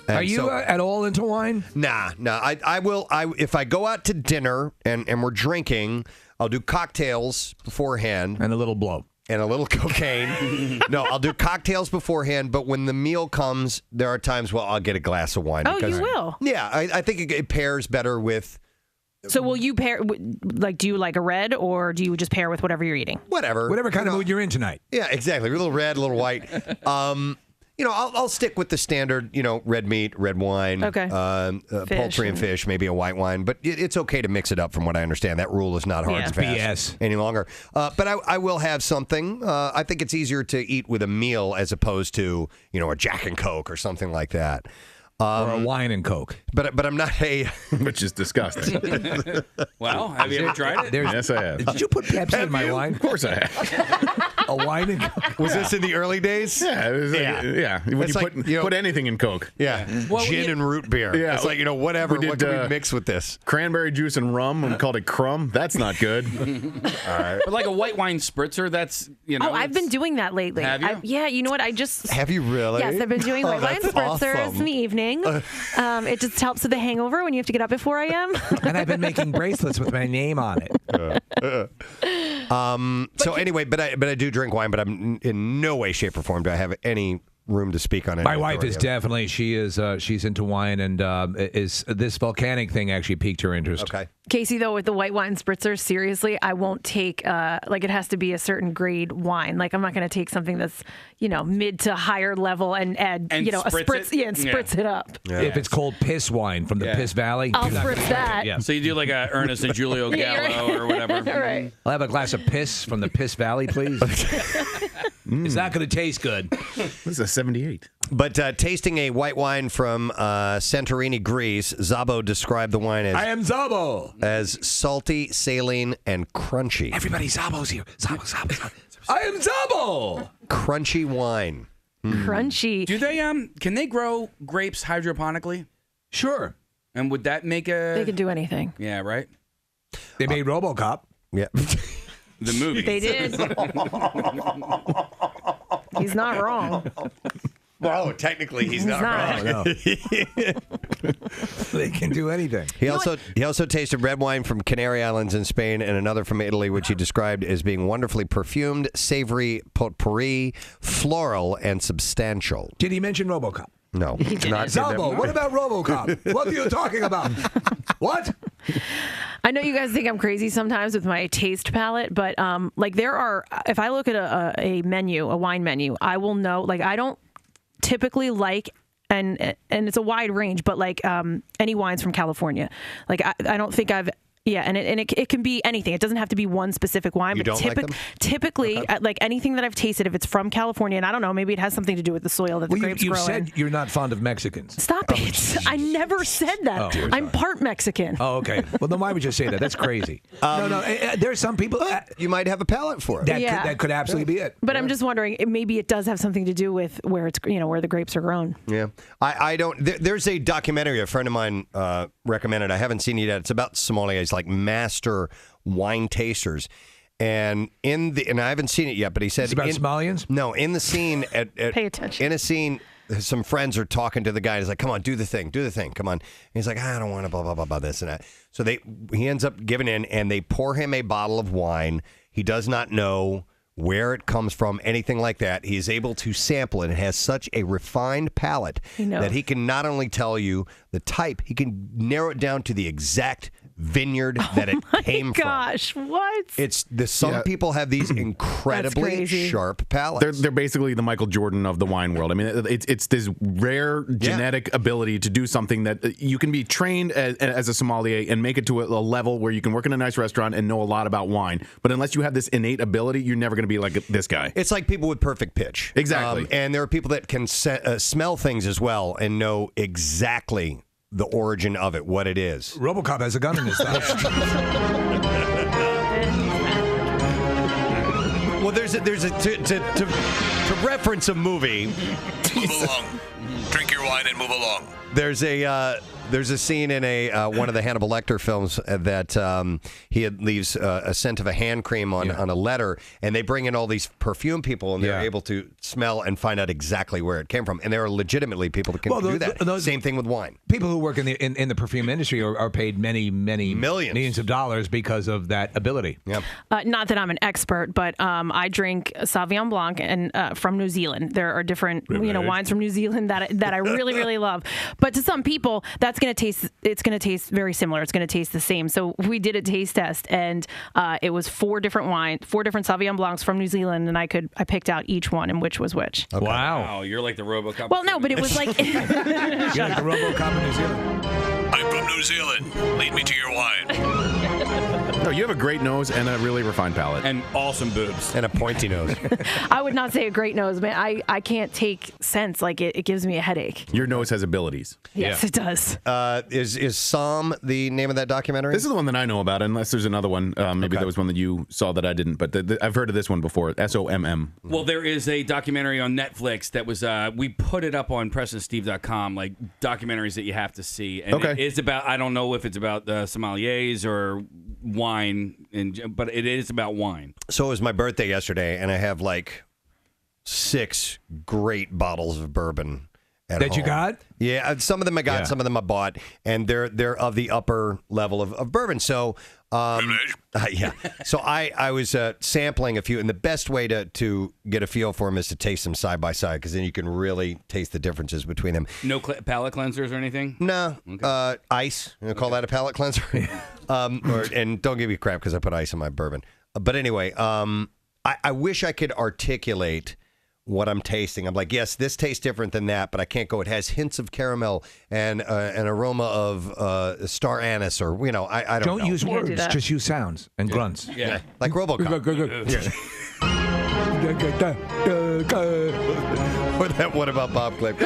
Are you at all into wine? Nah. I will. If I go out to dinner and we're drinking, I'll do cocktails beforehand. And a little blow. And a little cocaine. No, I'll do cocktails beforehand, but when the meal comes, there are times where I'll get a glass of wine. Oh, you will? Yeah, I think it pairs better with... So will you pair, do you like a red, or do you just pair with whatever you're eating? Whatever kind of mood you're in tonight. Yeah, exactly. A little red, a little white. I'll stick with the standard, red meat, red wine, poultry and fish, maybe a white wine. But it's okay to mix it up from what I understand. That rule is not hard and fast any longer. But I will have something. I think it's easier to eat with a meal as opposed to, a Jack and Coke or something like that. Or a wine and Coke. But I'm not a... Which is disgusting. Well, have you ever tried it? Yes, I have. Did you put Pepsi in my wine? Of course I have. A wine and Coke? Was this in the early days? Yeah. It was when you put anything in Coke. Yeah. Well, Gin and root beer. Yeah. It's like, whatever. What can we mix with this? Cranberry juice and rum and called it crumb. That's not good. All right. But like a white wine spritzer, that's, Oh, I've been doing that lately. Have you? Yeah, you know what? Have you really? Yes, I've been doing white wine spritzers awesome. in the evening. It just helps with the hangover when you have to get up at 4 a.m. And I've been making bracelets with my name on it. So anyway, but I do drink wine, but I'm in no way, shape, or form do I have any room to speak on it. My wife is definitely, she's into wine, and is this volcanic thing actually piqued her interest. Okay. Casey, though, with the white wine spritzer, seriously, I won't take, it has to be a certain grade wine. Like, I'm not going to take something that's, mid to higher level and add, a spritz, and spritz it up. Yeah. If it's called piss wine from the Piss Valley. I'll spritz that. Yeah. So you do like a Ernest and Julio Gallo or whatever. All right. I'll have a glass of piss from the Piss Valley, please. It's not going to taste good. This is a 78. But tasting a white wine from Santorini, Greece, Zabo described the wine as... I am Zabo. As salty, saline, and crunchy. Everybody, Zabo's here. Zabo. I am Zabo. Crunchy wine. Crunchy. Do they can they grow grapes hydroponically? Sure. And would that make They can do anything. Yeah, right? They made Robocop. Yeah. The movie. They did. He's not wrong. Well, technically, he's not wrong. No. They can do anything. He also tasted red wine from Canary Islands in Spain and another from Italy, which he described as being wonderfully perfumed, savory, potpourri, floral, and substantial. Did he mention Robocop? No. Zabo, what about Robocop? What are you talking about? What? I know you guys think I'm crazy sometimes with my taste palette, but there are, if I look at a menu, a wine menu, I will know, I don't typically like, and it's a wide range, but any wines from California. I don't think I've... Yeah, and it can be anything. It doesn't have to be one specific wine. You but don't like them? Typically, anything that I've tasted, if it's from California, and I don't know, maybe it has something to do with the soil that the grapes grow in. You said you're not fond of Mexicans. Stop it. I never said that. Oh, I'm part Mexican. Oh, okay. Well, then why would you say that? That's crazy. No. There's some people... you might have a palate for it. That could absolutely be it. But I'm just wondering, maybe it does have something to do with where it's where the grapes are grown. Yeah. I don't... There's a documentary a friend of mine recommended. I haven't seen it yet. It's about sommeliers, master wine tasters, and I haven't seen it yet, but he said it's about Somalians. No, in the scene pay attention. In a scene, some friends are talking to the guy. He's like, "Come on, do the thing, come on." And he's like, "I don't want to blah blah blah blah this and that." So he ends up giving in, and they pour him a bottle of wine. He does not know where it comes from, anything like that. He is able to sample it. It has such a refined palate that he can not only tell you the type, he can narrow it down to the exact vineyard that it came from. Gosh, what? Some people have these incredibly sharp palates. They're basically the Michael Jordan of the wine world. I mean, it's this rare genetic ability to do something that you can be trained as a sommelier and make it to a level where you can work in a nice restaurant and know a lot about wine. But unless you have this innate ability, you're never going to be like this guy. It's like people with perfect pitch. Exactly. And there are people that can smell things as well and know exactly the origin of it, what it is. Robocop has a gun in his mouth. Well, there's a to reference a movie. Move along. Drink your wine and move along. There's There's a scene in one of the Hannibal Lecter films that he leaves a scent of a hand cream on a letter, and they bring in all these perfume people, and they're able to smell and find out exactly where it came from. And there are legitimately people that can do that. Same thing with wine. People who work in the perfume industry are paid many millions of dollars because of that ability. Yeah. Not that I'm an expert, but I drink Sauvignon Blanc and from New Zealand. There are different wines from New Zealand that I really really love. But to some people, it's going to taste very similar. It's going to taste the same. So we did a taste test, and it was 4 different Sauvignon Blancs from New Zealand, and I picked out each one and which was which. Okay. Wow, you're like the Robocop. Well, no, but it was like you're like the Robocop in New Zealand. I'm from New Zealand. Lead me to your wine. No, you have a great nose and a really refined palate. And awesome boobs. And a pointy nose. I would not say a great nose, man. I can't take scents. Like it gives me a headache. Your nose has abilities. Yes, it does. Is Somm the name of that documentary? This is the one that I know about, unless there's another one. Maybe there was one that you saw that I didn't, but I've heard of this one before. SOMM. Well, there is a documentary on Netflix that was, we put it up on PrestonSteve.com, like documentaries that you have to see. And Okay. it's about, I don't know if it's about sommeliers or wine, but it is about wine. So it was my birthday yesterday, and I have like 6 great bottles of bourbon at That home. you got? Yeah, some of them I got, some of them I bought, and they're of the upper level of bourbon. So, yeah. So I was sampling a few, and the best way to get a feel for them is to taste them side by side, because then you can really taste the differences between them. No palate cleansers or anything? No, ice. You call that a palate cleanser? And don't give me crap because I put ice in my bourbon. But anyway, I wish I could articulate what I'm tasting. I'm like, yes, this tastes different than that, but I can't go. It has hints of caramel and an aroma of star anise, or I don't know. Don't use words, just use sounds and grunts. Yeah. Like Robocop. What about Bob Clip?